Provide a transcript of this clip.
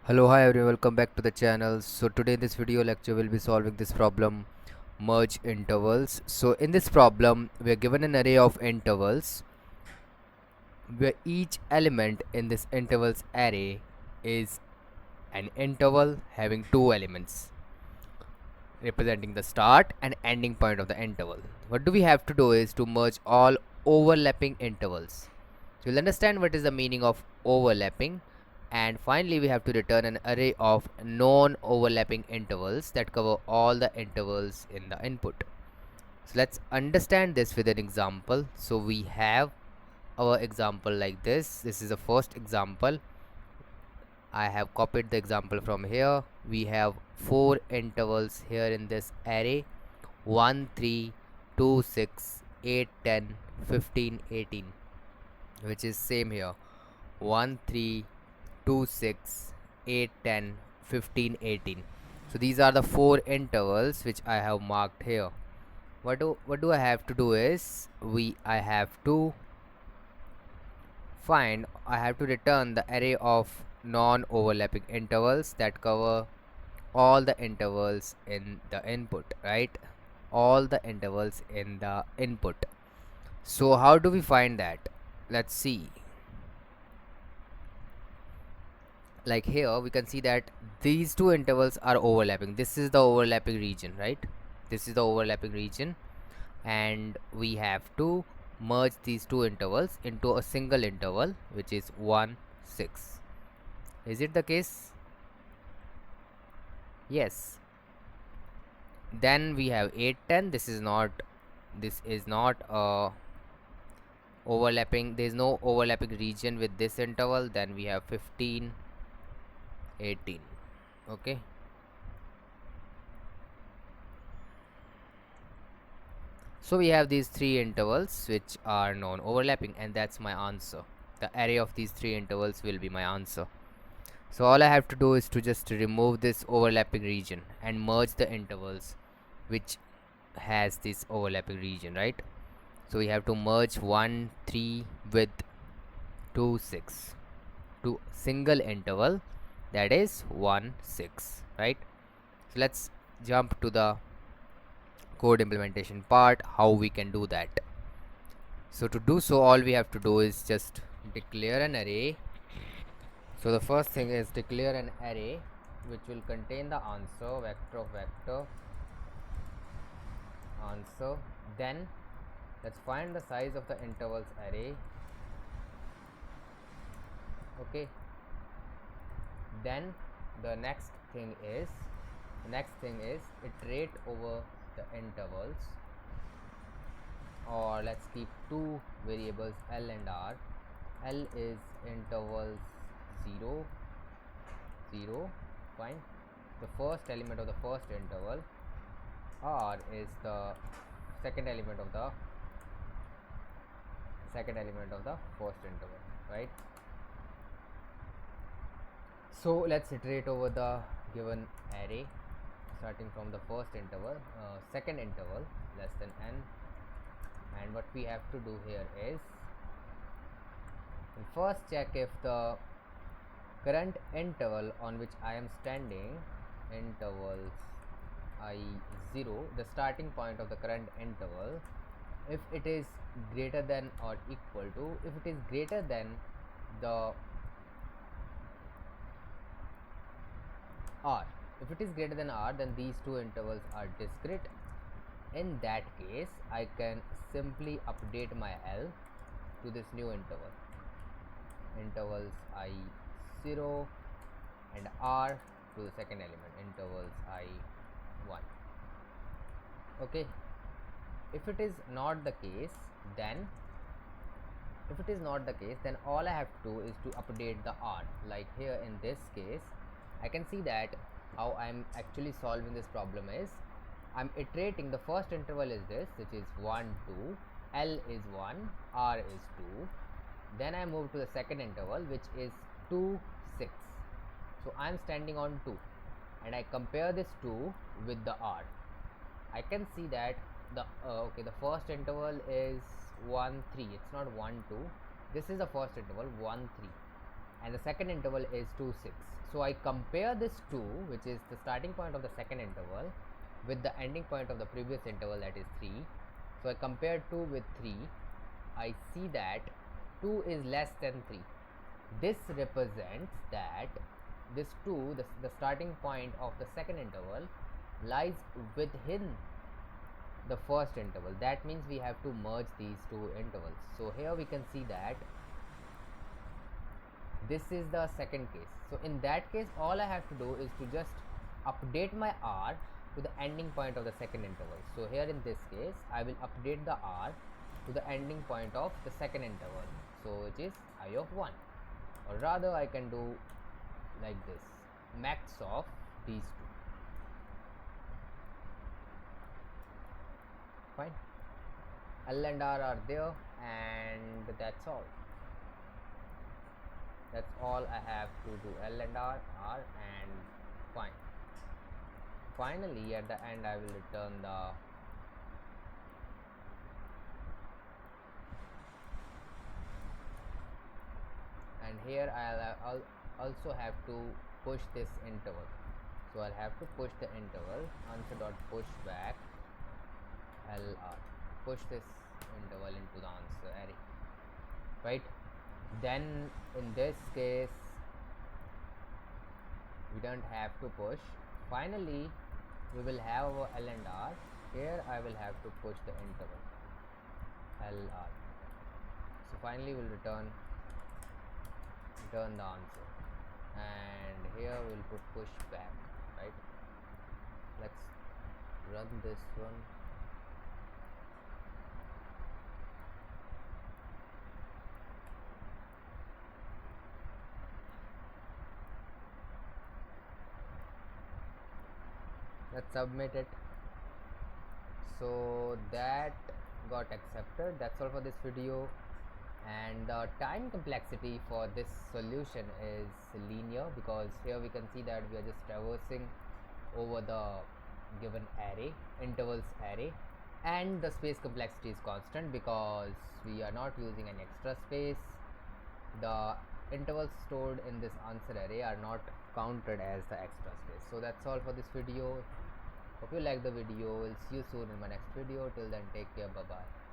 Hello, hi everyone, welcome back to the channel. So today in this video lecture we'll be solving this problem, merge intervals. So in this problem we are given an array of intervals where each element in this intervals array is an interval having two elements representing the start and ending point of the interval. What do we have to do is to merge all overlapping intervals. So you'll understand what is the meaning of overlapping, and finally we have to return an array of non-overlapping intervals that cover all the intervals in the input. So let's understand this with an example. So we have our example like this. This is the first example. I have copied the example from here. We have four intervals here in this array: 1, 3, 2, 6, 8, 10, 15, 18, which is same here: 1, 3, 2, 6, 8, 10, 15, 18. So these are the four intervals which I have marked here. What do I have to do is I have to return the array of non-overlapping intervals that cover all the intervals in the input, right? All the intervals in the input. So how do we find that? Let's see. Like here we can see that these two intervals are overlapping. This is the overlapping region, right? This is the overlapping region, and we have to merge these two intervals into a single interval, which is 1, 6. Is it the case? Yes. Then we have 8, 10. This is not overlapping. There is no overlapping region with this interval. Then we have 15, 18. Okay. So we have these three intervals which are non-overlapping, and that's my answer. The array of these three intervals will be my answer. So all I have to do is to just remove this overlapping region and merge the intervals which has this overlapping region, right? So we have to merge 1, 3 with 2, 6 to single interval, that is 1, 6, right? So let's jump to the code implementation part, how we can do that. So to do so, all we have to do is just declare an array. So the first thing is declare an array which will contain the answer, vector of vector answer. Then let's find the size of the intervals array. Okay. Then the next thing is iterate over the intervals, or let's keep two variables L and R. L is intervals 0, 0, fine, the first element of the first interval. R is the second element of the first interval, right? So let's iterate over the given array starting from the first interval, second interval less than n, and what we have to do here is first check if the current interval on which I am standing, intervals I0, the starting point of the current interval, if it is greater than or equal to, if it is greater than the R, if it is greater than R, then these two intervals are discrete. In that case, I can simply update my L to this new interval, intervals I0, and R to the second element, intervals I1. Okay. If it is not the case, then all I have to do is to update the R. Like here in this case, I can see that how I'm actually solving this problem is I'm iterating. The first interval is this, which is 1, 2, L is 1, R is 2. Then I move to the second interval, which is 2, 6. So I'm standing on 2, and I compare this 2 with the R. I can see that the first interval is 1, 3. It's not 1, 2. This is the first interval, 1, 3. and the second interval is 2 6. So I compare this 2, which is the starting point of the second interval, with the ending point of the previous interval, that is 3. So I compare 2 with 3. I see that 2 is less than 3. This represents that this 2, the starting point of the second interval, lies within the first interval. That means we have to merge these two intervals. So here we can see that this is the second case. So in that case, all I have to do is to just update my r to the ending point of the second interval. So here in this case, I will update the r to the ending point of the second interval, so which is I of 1, or rather I can do like this, max of these two. Fine, L and R are there, and that's all. That's all I have to do. L and R are, and fine. Finally, at the end, I will return the and here I'll also have to push this interval. So I'll have to push the interval, answer dot push back LR, push this interval into the answer array, right? Then in this case we don't have to push. Finally we will have our L and R. Here I will have to push the interval LR. So finally we'll return the answer, and here we'll put push back, right? Let's run this one. Let's submit it. So that got accepted. That's all for this video, and the time complexity for this solution is linear, because here we can see that we are just traversing over the given array, intervals array, and the space complexity is constant because we are not using an extra space. The intervals stored in this answer array are not counted as the extra space. So that's all for this video. Hope you like the video. We'll see you soon in my next video. Till then, take care. Bye bye.